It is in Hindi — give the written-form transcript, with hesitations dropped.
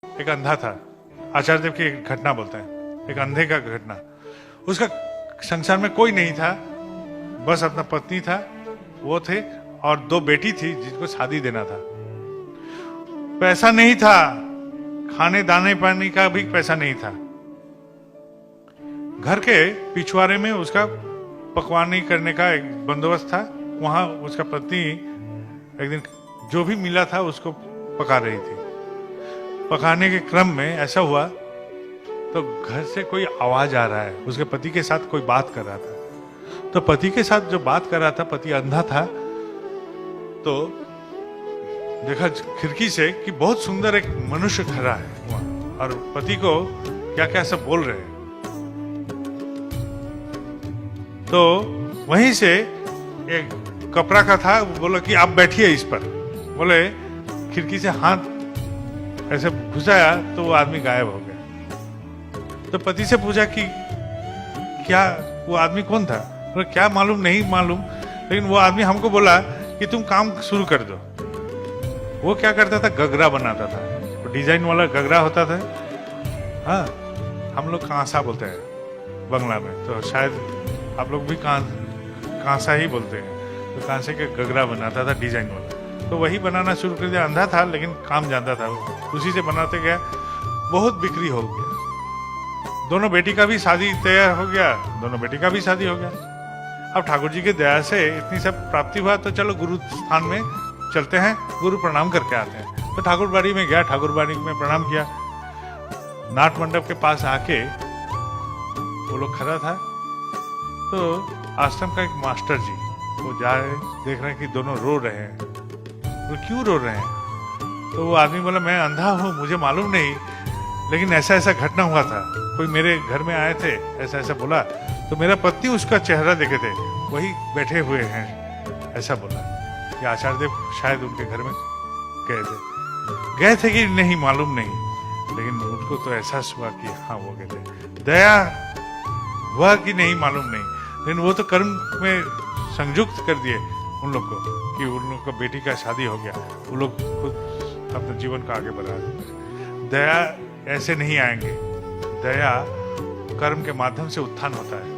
एक अंधा था। आचार्य देव की एक घटना बोलते हैं, एक अंधे का घटना। उसका संसार में कोई नहीं था, बस अपना पत्नी था, वो थे, और दो बेटी थी जिनको शादी देना था। पैसा नहीं था, खाने दाने पानी का भी पैसा नहीं था। घर के पिछवाड़े में उसका पकवानी करने का एक बंदोबस्त था। वहां उसका पत्नी एक दिन जो भी मिला था उसको पका रही थी। पकाने के क्रम में ऐसा हुआ तो घर से कोई आवाज आ रहा है, उसके पति के साथ कोई बात कर रहा था। तो पति के साथ जो बात कर रहा था, पति अंधा था, तो देखा खिड़की से कि बहुत सुंदर एक मनुष्य खड़ा है वहां, और पति को क्या क्या सब बोल रहे हैं। तो वहीं से एक कपड़ा का था, बोला कि आप बैठिए इस पर। बोले खिड़की से हाथ ऐसे घुसाया तो वो आदमी गायब हो गया। तो पति से पूछा कि क्या वो आदमी कौन था? बोले क्या मालूम, नहीं मालूम, लेकिन वो आदमी हमको बोला कि तुम काम शुरू कर दो। वो क्या करता था, गगरा बनाता था, तो डिजाइन वाला गगरा होता था। हाँ, हम लोग कांसा बोलते हैं बंगला में, तो शायद आप लोग भी कांसा ही बोलते हैं। तो कांसे के गगरा बनाता था डिजाइन वाला, तो वही बनाना शुरू कर दिया। अंधा था लेकिन काम जानता था, उसी से बनाते गया, बहुत बिक्री हो गया। दोनों बेटी का भी शादी तैयार हो गया, दोनों बेटी का भी शादी हो गया। अब ठाकुर जी की दया से इतनी सब प्राप्ति हुआ, तो चलो गुरु स्थान में चलते हैं, गुरु प्रणाम करके आते हैं। तो ठाकुर बाड़ी में गया, ठाकुर बाड़ी में प्रणाम किया। नाट मंडप के पास आके वो लोग खड़ा था, तो आश्रम का एक मास्टर जी वो जाए, देख रहे हैं कि दोनों रो रहे हैं। वो क्यों रो रहे हैं? तो वो आदमी बोला मैं अंधा हूँ, मुझे मालूम नहीं, लेकिन ऐसा ऐसा घटना हुआ था, कोई मेरे घर में आए थे, ऐसा ऐसा बोला, तो मेरा पति उसका चेहरा देखे थे, वही बैठे हुए हैं, ऐसा बोला। कि आचार्य देव शायद उनके घर में गए थे कि नहीं मालूम नहीं, लेकिन उनको तो एहसास हुआ कि हाँ वो गए थे। दया हुआ कि नहीं मालूम नहीं, लेकिन वो तो कर्म में संयुक्त कर दिए उन लोग को कि उन लोग का बेटी का शादी हो गया, वो लोग खुद अपने जीवन को आगे बढ़ा रहे। दया ऐसे नहीं आएंगे, दया कर्म के माध्यम से उत्थान होता है।